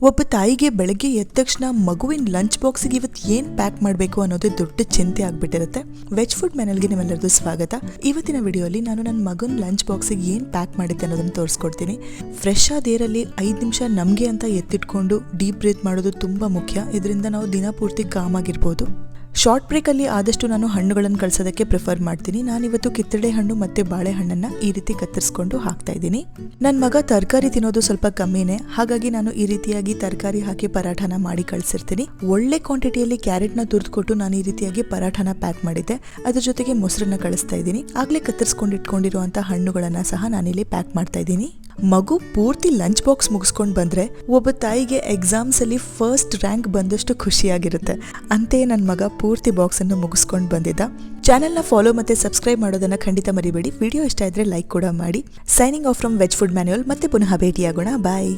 ಒಬ್ಬ ತಾಯಿಗೆ ಬೆಳಗ್ಗೆ ಎದ್ದ ತಕ್ಷಣ ಮಗುವಿನ ಲಂಚ್ ಬಾಕ್ಸಿಗೆ ಇವತ್ತು ಏನು ಪ್ಯಾಕ್ ಮಾಡಬೇಕು ಅನ್ನೋದೇ ದೊಡ್ಡ ಚಿಂತೆ ಆಗಿಬಿಟ್ಟಿರುತ್ತೆ. ವೆಜ್ ಫುಡ್ ಮೆನಲ್ಗೆ ನಿಮ್ಮೆಲ್ಲರಿಗೂ ಸ್ವಾಗತ. ಇವತ್ತಿನ ವಿಡಿಯೋಲಿ ನಾನು ನನ್ನ ಮಗನ ಲಂಚ್ ಬಾಕ್ಸಿಗೆ ಏನು ಪ್ಯಾಕ್ ಮಾಡಿದ್ದೆ ಅನ್ನೋದನ್ನು ತೋರಿಸ್ಕೊಡ್ತೀನಿ. ಫ್ರೆಶ್ ಆದ ಏರಲ್ಲಿ 5 ನಿಮಿಷ ನಮಗೆ ಅಂತ ಎತ್ತಿಟ್ಕೊಂಡು ಡೀಪ್ ಬ್ರೀತ್ ಮಾಡೋದು ತುಂಬ ಮುಖ್ಯ. ಇದರಿಂದ ನಾವು ದಿನ ಪೂರ್ತಿ ಕಾಮ್ ಆಗಿರ್ಬೋದು. ಶಾರ್ಟ್ ಬ್ರೇಕಲ್ಲಿ ಆದಷ್ಟು ನಾನು ಹಣ್ಣುಗಳನ್ನು ಕಳಿಸೋದಕ್ಕೆ ಪ್ರಿಫರ್ ಮಾಡ್ತೀನಿ. ನಾನಿವತ್ತು ಕಿತ್ತಳೆ ಹಣ್ಣು ಮತ್ತು ಬಾಳೆಹಣ್ಣನ್ನು ಈ ರೀತಿ ಕತ್ತರಿಸ್ಕೊಂಡು ಹಾಕ್ತಾ ಇದ್ದೀನಿ. ನನ್ನ ಮಗ ತರಕಾರಿ ತಿನ್ನೋದು ಸ್ವಲ್ಪ ಕಮ್ಮಿನೇ, ಹಾಗಾಗಿ ನಾನು ಈ ರೀತಿಯಾಗಿ ತರಕಾರಿ ಹಾಕಿ ಪರಾಠನ ಮಾಡಿ ಕಳಿಸಿರ್ತೀನಿ. ಒಳ್ಳೆ ಕ್ವಾಂಟಿಟಿಯಲ್ಲಿ ಕ್ಯಾರೆಟ್ನ ತುರಿದುಕೊಟ್ಟು ನಾನು ಈ ರೀತಿಯಾಗಿ ಪರಾಠನ ಪ್ಯಾಕ್ ಮಾಡಿದ್ದೆ. ಅದ್ರ ಜೊತೆಗೆ ಮೊಸರನ್ನ ಕಳಿಸ್ತಾ ಇದ್ದೀನಿ. ಆಗಲೇ ಕತ್ತರಿಸ್ಕೊಂಡು ಇಟ್ಕೊಂಡಿರುವಂಥ ಹಣ್ಣುಗಳನ್ನು ಸಹ ನಾನಿಲ್ಲಿ ಪ್ಯಾಕ್ ಮಾಡ್ತಾ ಇದ್ದೀನಿ. ಮಗು ಪೂರ್ತಿ ಲಂಚ್ ಬಾಕ್ಸ್ ಮುಗಿಸ್ಕೊಂಡು ಬಂದರೆ ಒಬ್ಬ ತಾಯಿಗೆ ಎಕ್ಸಾಮ್ಸಲ್ಲಿ ಫಸ್ಟ್ ರ್ಯಾಂಕ್ ಬಂದಷ್ಟು ಖುಷಿಯಾಗಿರುತ್ತೆ. ಅಂತೆಯೇ ನನ್ನ ಮಗ ಪೂರ್ತಿ ಬಾಕ್ಸನ್ನು ಮುಗಿಸ್ಕೊಂಡು ಬಂದಿದ್ದ. ಚಾನೆಲ್ನ ಫಾಲೋ ಮತ್ತು ಸಬ್ಸ್ಕ್ರೈಬ್ ಮಾಡೋದನ್ನು ಖಂಡಿತ ಮರಿಬೇಡಿ. ವಿಡಿಯೋ ಇಷ್ಟ ಇದ್ದರೆ ಲೈಕ್ ಕೂಡ ಮಾಡಿ. Signing off from veg food manual. ಮತ್ತೆ ಪುನಃ ಭೇಟಿಯಾಗೋಣ. ಬಾಯ್.